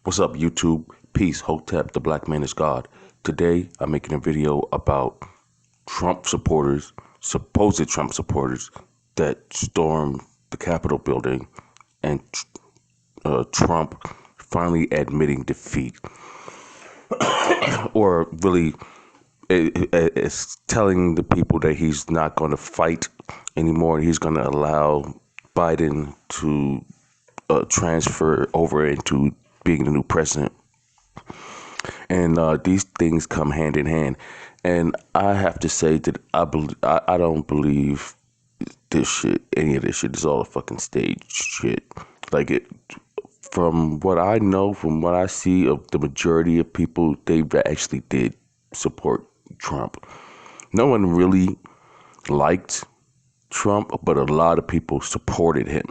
What's up, YouTube? Peace, Hotep, the black man is God. Today, I'm making a video about Trump supporters, supposed Trump supporters, that stormed the Capitol building and Trump finally admitting defeat. Or really, it's telling the people that he's not going to fight anymore. He's going to allow Biden to transfer over into being the new president. And these things come hand in hand. And I have to say that I don't believe this shit. Any of this shit is all a fucking stage shit. Like it, from what I know, from what I see of the majority of people, they actually did support Trump. No one really liked Trump, but a lot of people supported him.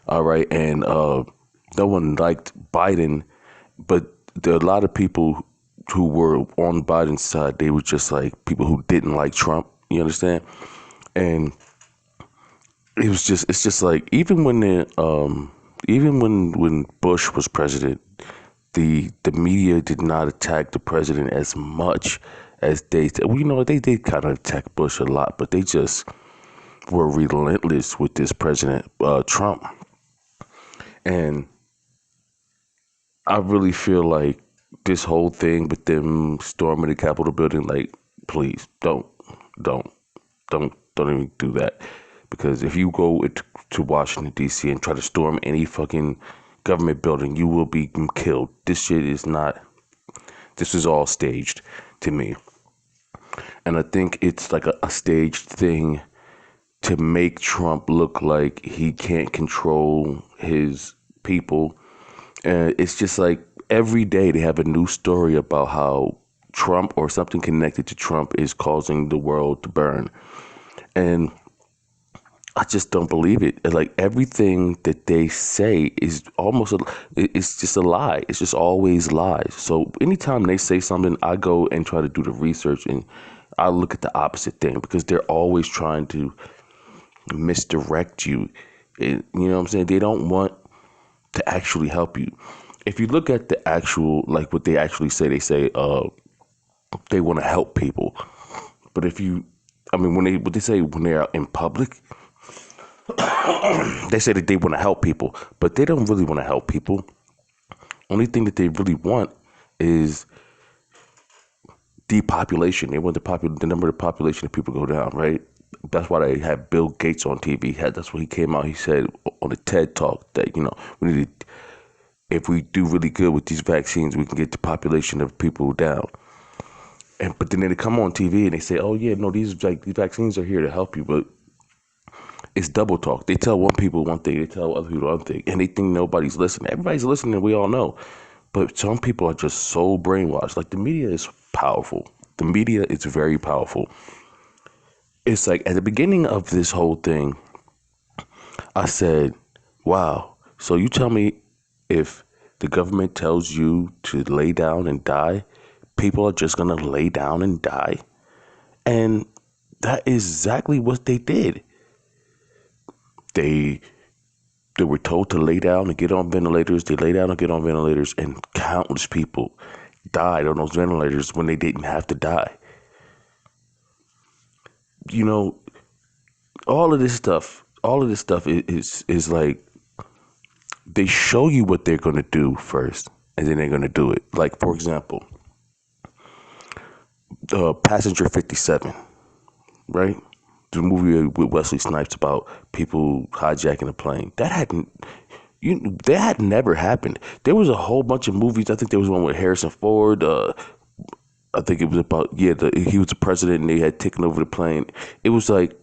All right, and no one liked Biden, but there are a lot of people who were on Biden's side. They were just like people who didn't like Trump. You understand? And it's just like even when Bush was president, the media did not attack the president as much as they. Well, they did kind of attack Bush a lot, but they just were relentless with this president Trump. And I really feel like this whole thing with them storming the Capitol building, like, please don't, don't even do that. Because if you go to Washington D.C. and try to storm any fucking government building, you will be killed. This shit is not. This is all staged to me, and I think it's like a staged thing to make Trump look like he can't control his people. It's just like every day they have a new story about how Trump or something connected to Trump is causing the world to burn. And I just don't believe it. Like everything that they say is it's just a lie. It's just always lies. So anytime they say something, I go and try to do the research and I look at the opposite thing because they're always trying to misdirect you. You know what I'm saying? They don't want to actually help you. If you look at the actual, like what they actually say, they say they want to help people. But what they say when they're in public, they say that they want to help people, but they don't really want to help people. Only thing that they really want is depopulation. They want the number of the population of people go down, right? That's why they had Bill Gates on TV. That's what he came out. He said on the TED Talk that we need to, if we do really good with these vaccines, we can get the population of people down. But then they come on TV and they say, "Oh yeah, no, these vaccines are here to help you," but it's double talk. They tell one people one thing, they tell other people one thing, and they think nobody's listening. Everybody's listening, we all know. But some people are just so brainwashed. Like the media is powerful. The media is very powerful. It's like at the beginning of this whole thing, I said, wow, so you tell me if the government tells you to lay down and die, people are just going to lay down and die? And that is exactly what they did. They were told to lay down and get on ventilators. They lay down and get on ventilators, and countless people died on those ventilators when they didn't have to die. All of this stuff is like they show you what they're going to do first, and then they're going to do it. Like, for example, Passenger 57, right? The movie with Wesley Snipes about people hijacking a plane. That had never happened. There was a whole bunch of movies. I think there was one with Harrison Ford. I think it was about, he was the president and they had taken over the plane. It was like,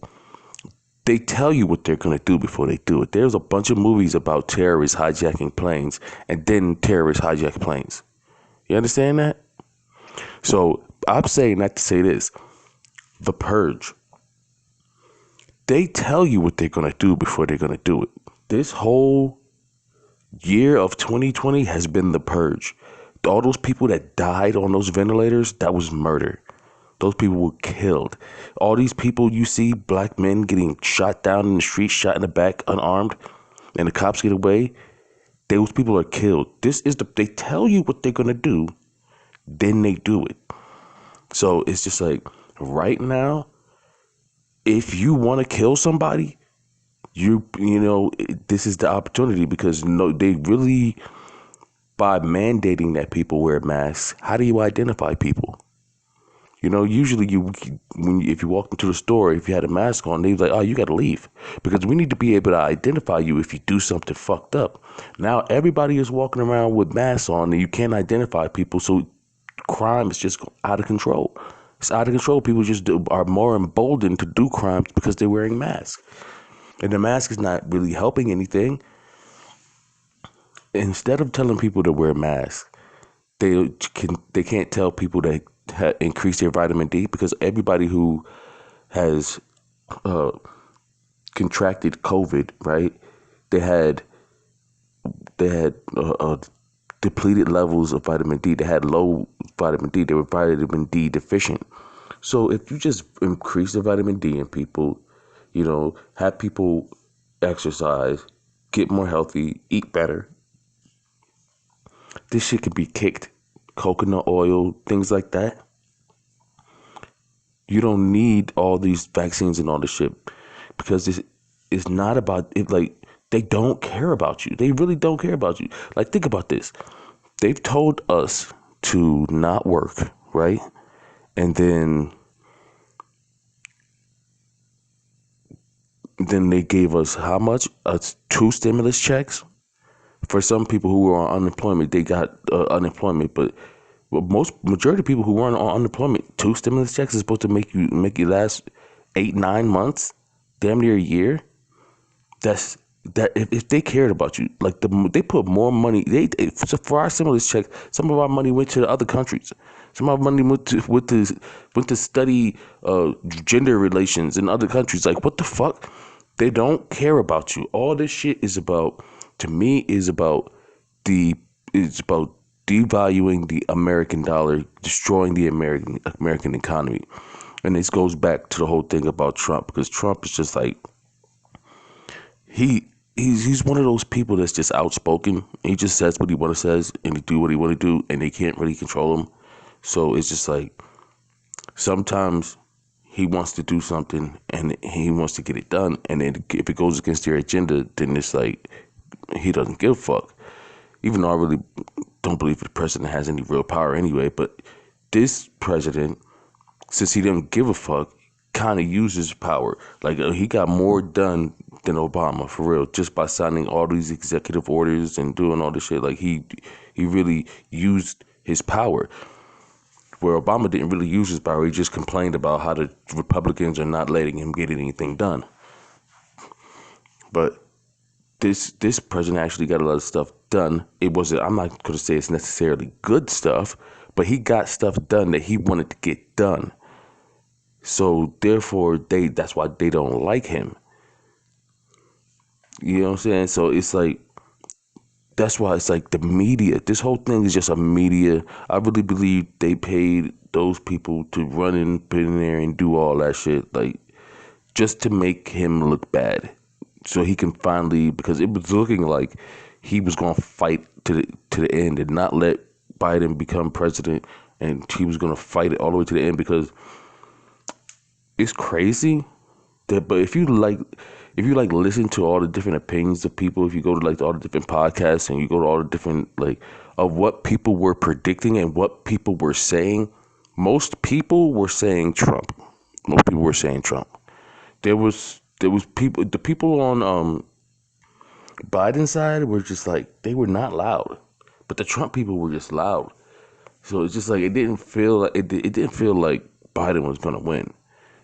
they tell you what they're going to do before they do it. There's a bunch of movies about terrorists hijacking planes and then terrorists hijack planes. You understand that? So I'm saying that to say this. The Purge. They tell you what they're going to do before they're going to do it. This whole year of 2020 has been the purge. All those people that died on those ventilators, that was murder. Those people were killed. All these people you see, black men getting shot down in the street, shot in the back, unarmed, and the cops get away, Those people are killed. They tell you what they're gonna do, then they do it. So it's just like right now, if you want to kill somebody, this is the opportunity because no, they really by mandating that people wear masks. How do you identify people? Usually if you walked into the store, if you had a mask on, they was like, oh, you got to leave because we need to be able to identify you if you do something fucked up. Now everybody is walking around with masks on and you can't identify people. So crime is just out of control. It's out of control. People are more emboldened to do crimes because they're wearing masks. And the mask is not really helping anything. Instead of telling people to wear masks, they can't tell people to increase their vitamin D because everybody who has uh, contracted COVID, right? They had depleted levels of vitamin D. They had low vitamin D. They were vitamin D deficient. So if you just increase the vitamin D in people, have people exercise, get more healthy, eat better, this shit can be kicked. Coconut oil, things like that. You don't need all these vaccines and all this shit because this is not about it. Like, they don't care about you. They really don't care about you. Like, think about this. They've told us to not work, right? And then they gave us how much? 2 stimulus checks. For some people who were on unemployment, they got unemployment, but majority of people who weren't on unemployment, 2 stimulus checks is supposed to make you last 8-9 months, damn near a year. If they cared about you, like they put more money. So for our stimulus check, some of our money went to the other countries. Some of our money went to study gender relations in other countries. Like, what the fuck? They don't care about you. All this shit is about, to me, it's about devaluing the American dollar, destroying the American economy. And this goes back to the whole thing about Trump, because Trump is just like, he's one of those people that's just outspoken. He just says what he want to says and he do what he want to do, and they can't really control him. So it's just like sometimes he wants to do something and he wants to get it done, and then if it goes against their agenda, then it's like he doesn't give a fuck. Even though I really don't believe the president has any real power anyway, but this president, since he didn't give a fuck, kind of uses power. Like, he got more done than Obama, for real, just by signing all these executive orders and doing all this shit. Like, he really used his power. Where Obama didn't really use his power, he just complained about how the Republicans are not letting him get anything done. But this president actually got a lot of stuff done. I'm not going to say it's necessarily good stuff, but he got stuff done that he wanted to get done. So therefore, that's why they don't like him. You know what I'm saying? So it's like, that's why it's like the media. This whole thing is just a media. I really believe they paid those people to run in there and do all that shit, like, just to make him look bad, so he can finally, because it was looking like he was going to fight to the end and not let Biden become president, and he was going to fight it all the way to the end, because it's crazy that. But if you listen to all the different opinions of people, if you go to like all the different podcasts and you go to all the different of what people were predicting and what people were saying, most people were saying Trump. Most people were saying Trump. There was people. The people on Biden's side were just like, they were not loud, but the Trump people were just loud. So it's just like, it didn't feel like it didn't feel like Biden was gonna win.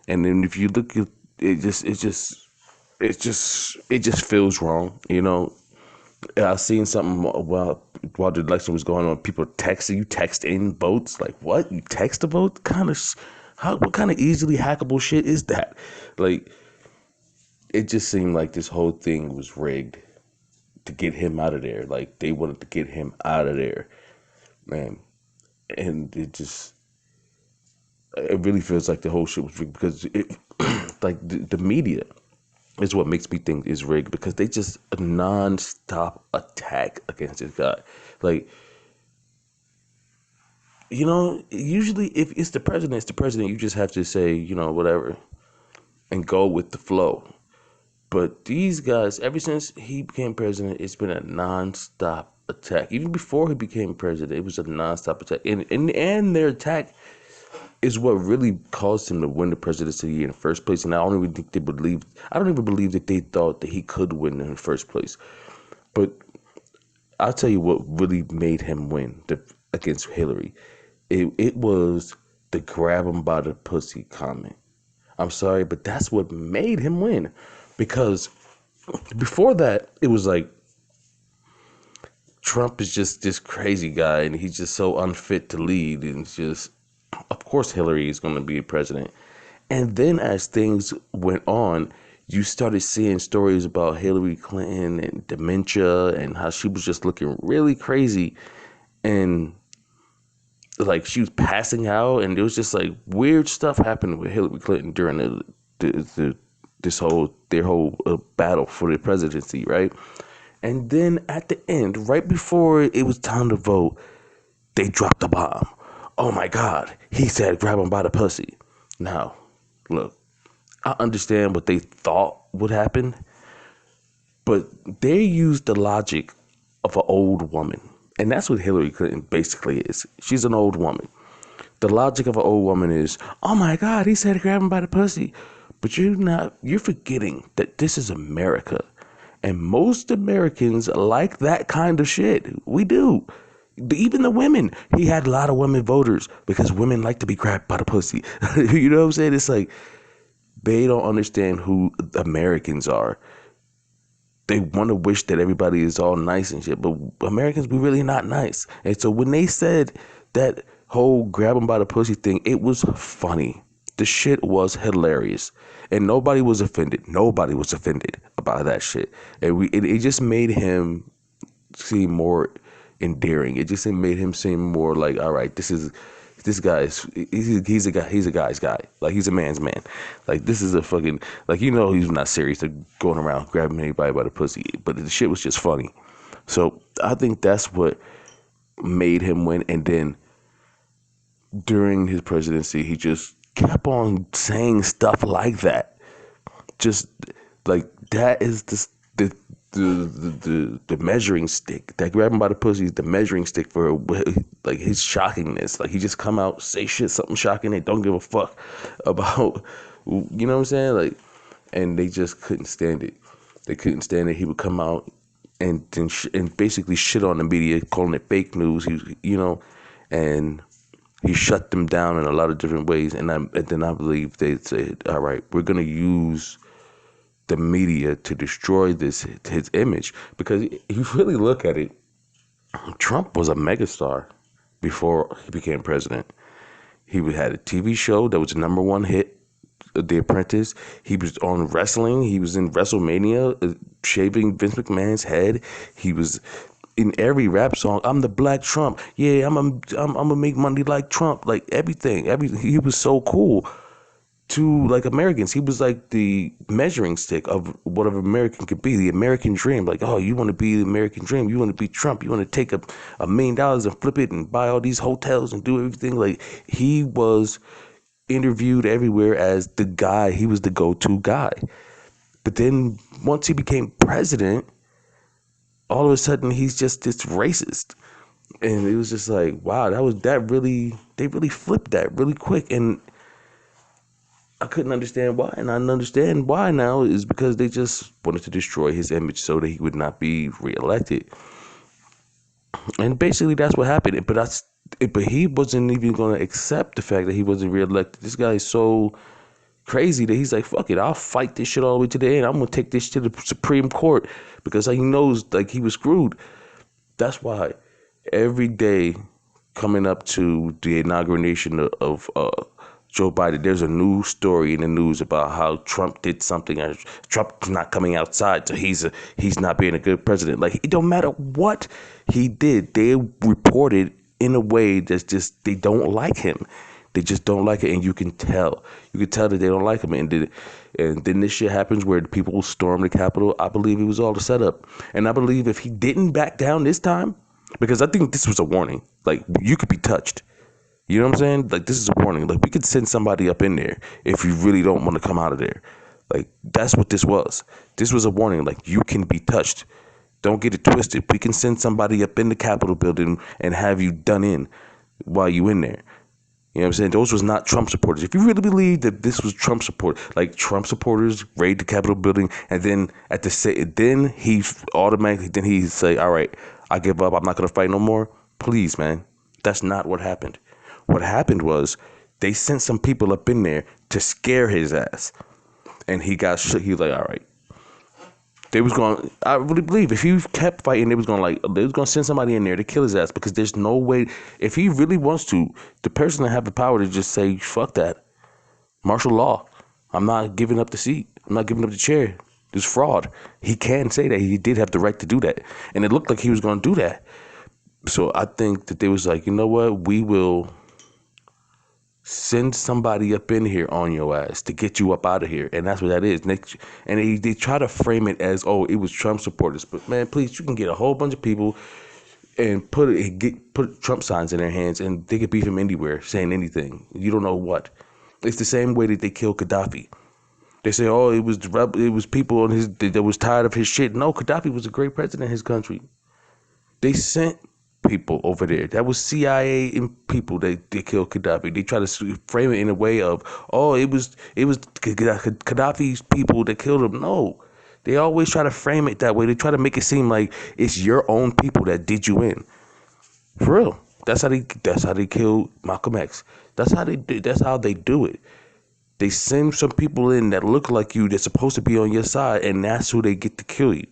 And then if you look at it just feels wrong. I seen something while the election was going on. People texting, you text in votes. Like, what? You text a vote? What kind of easily hackable shit is that? Like, it just seemed like this whole thing was rigged to get him out of there. Like, they wanted to get him out of there, man. And it really feels like the whole shit was rigged because like the media. is what makes me think is rigged, because they just a non-stop attack against this guy. Like, usually if it's the president, it's the president. You just have to say, whatever, and go with the flow. But these guys, ever since he became president, it's been a non-stop attack. Even before he became president, it was a non-stop attack. And their attack is what really caused him to win the presidency in the first place. And I don't even believe that they thought that he could win in the first place. But I'll tell you what really made him win against Hillary. It was the grab him by the pussy comment. I'm sorry, but that's what made him win. Because before that, it was like, Trump is just this crazy guy and he's just so unfit to lead. And it's just, of course, Hillary is going to be president. And then as things went on, you started seeing stories about Hillary Clinton and dementia and how she was just looking really crazy. And like she was passing out, and there was just like weird stuff happening with Hillary Clinton during their whole battle for the presidency, right? And then at the end, right before it was time to vote, they dropped the bomb. Oh my God, he said grab him by the pussy. Now, look, I understand what they thought would happen, but they used the logic of an old woman. And that's what Hillary Clinton basically is. She's an old woman. The logic of an old woman is, oh my God, he said grab him by the pussy. But you're forgetting that this is America. And most Americans like that kind of shit. We do. Even the women. He had a lot of women voters because women like to be grabbed by the pussy. You know what I'm saying? It's like they don't understand who Americans are. They want to wish that everybody is all nice and shit, but Americans, we really not nice. And so when they said that whole grab them by the pussy thing, it was funny. The shit was hilarious, and nobody was offended. Nobody was offended about that shit, and it just made him seem more endearing. It just made him seem more like, all right, this guy's he's a guy's guy. Like, he's a man's man. Like, this is a fucking, like, he's not serious to going around grabbing anybody by the pussy, but the shit was just funny. So I think that's what made him win. And then during his presidency, he just kept on saying stuff like that. Just like, that is the measuring stick. That grab him by the pussy is the measuring stick for like his shockingness. Like, he just come out, say shit, something shocking, they don't give a fuck about, you know what I'm saying? Like, and they just couldn't stand it. They couldn't stand it. He would come out and basically shit on the media, calling it fake news. And he shut them down in a lot of different ways. And then I believe they said, all right, we're gonna use the media to destroy his image. Because if you really look at it, Trump was a megastar before he became president. He had a TV show that was the number one hit, The Apprentice. He was on wrestling. He was in WrestleMania, shaving Vince McMahon's head. He was in every rap song. I'm the Black Trump. Yeah, I'm gonna make money like Trump. Like, everything. He was so cool to, like, Americans. He was like the measuring stick of what an American could be, the American dream. Like, oh, you want to be the American dream, you want to be Trump, you want to take $1 million and flip it and buy all these hotels and do everything. Like, he was interviewed everywhere as the guy. He was the go-to guy. But then once he became president, all of a sudden he's just this racist. And it was just like, wow, they really flipped that really quick. And I couldn't understand why, and I understand why now, is because they just wanted to destroy his image so that he would not be reelected. And basically that's what happened. But he wasn't even going to accept the fact that he wasn't reelected. This guy is so crazy that he's like, fuck it, I'll fight this shit all the way to the end. I'm going to take this to the Supreme Court, because he knows, like, he was screwed. That's why every day coming up to the inauguration of Joe Biden, there's a new story in the news about how Trump did something, and Trump's not coming outside, so he's not being a good president. Like, it don't matter what he did, they reported in a way that's just, they don't like him. They just don't like it, and you can tell. You can tell that they don't like him. And And then this shit happens where the people storm the Capitol. I believe it was all a setup. And I believe if he didn't back down this time, because I think this was a warning, like, you could be touched. You know what I'm saying? Like, this is a warning. Like, we could send somebody up in there if you really don't want to come out of there. Like, that's what this was. This was a warning. Like, you can be touched. Don't get it twisted. We can send somebody up in the Capitol building and have you done in while you in there. You know what I'm saying? Those was not Trump supporters. If you really believe that this was Trump support, like Trump supporters raid the Capitol building, and then then he automatically, then he say, "All right, I give up. I'm not gonna fight no more." Please, man, that's not what happened. What happened was they sent some people up in there to scare his ass, and he got shit. He was like, "All right." They was going. I really believe if he kept fighting, they was going to send somebody in there to kill his ass, because there's no way. If he really wants to, the person that have the power to just say, "Fuck that, martial law. I'm not giving up the seat. I'm not giving up the chair. There's fraud." He can say that. He did have the right to do that, and it looked like he was going to do that. So I think that they was like, you know what, we will send somebody up in here on your ass to get you up out of here. And that's what that is. And they try to frame it as, oh, it was Trump supporters. But, man, please, you can get a whole bunch of people and put Trump signs in their hands, and they could beat him anywhere saying anything. You don't know what. It's the same way that they killed Gaddafi. They say, oh, it was people on his that was tired of his shit. No, Gaddafi was a great president in his country. They sent people over there. That was CIA and people that they killed Gaddafi. They try to frame it in a way of, oh, it was Gaddafi's people that killed him. No, they always try to frame it that way. They try to make it seem like it's your own people that did you in. For real. That's how they killed Malcolm X. That's how they do it. They send some people in that look like you, that's supposed to be on your side, and that's who they get to kill you,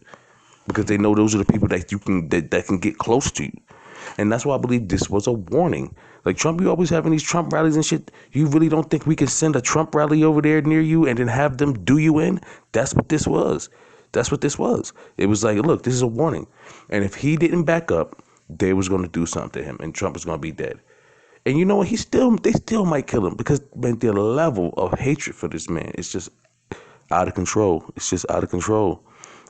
because they know those are the people that you can that can get close to you. And that's why I believe this was a warning. Like Trump, you always having these Trump rallies and shit. You really don't think we can send a Trump rally over there near you and then have them do you in? That's what this was. That's what this was. It was like, look, this is a warning. And if he didn't back up, they was going to do something to him, and Trump was going to be dead. And you know what? They still might kill him, because, man, the level of hatred for this man is just out of control. It's just out of control.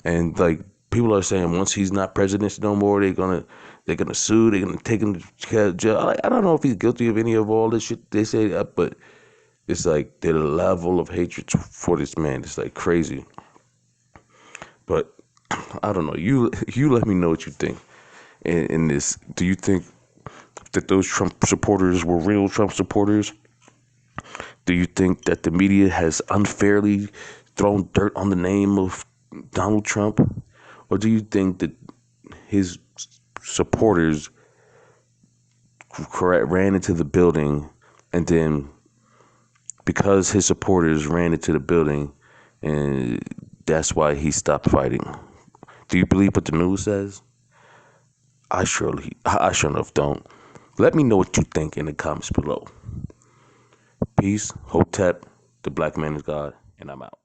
And like, people are saying once he's not president no more, they're gonna sue. They're gonna take him to jail. I don't know if he's guilty of any of all this shit they say, but it's like the level of hatred for this man is like crazy. But I don't know. You let me know what you think in this. Do you think that those Trump supporters were real Trump supporters? Do you think that the media has unfairly thrown dirt on the name of Donald Trump? Or do you think that his supporters ran into the building, and then because his supporters ran into the building, and that's why he stopped fighting? Do you believe what the news says? I sure enough don't. Let me know what you think in the comments below. Peace, Hotep, the black man is God, and I'm out.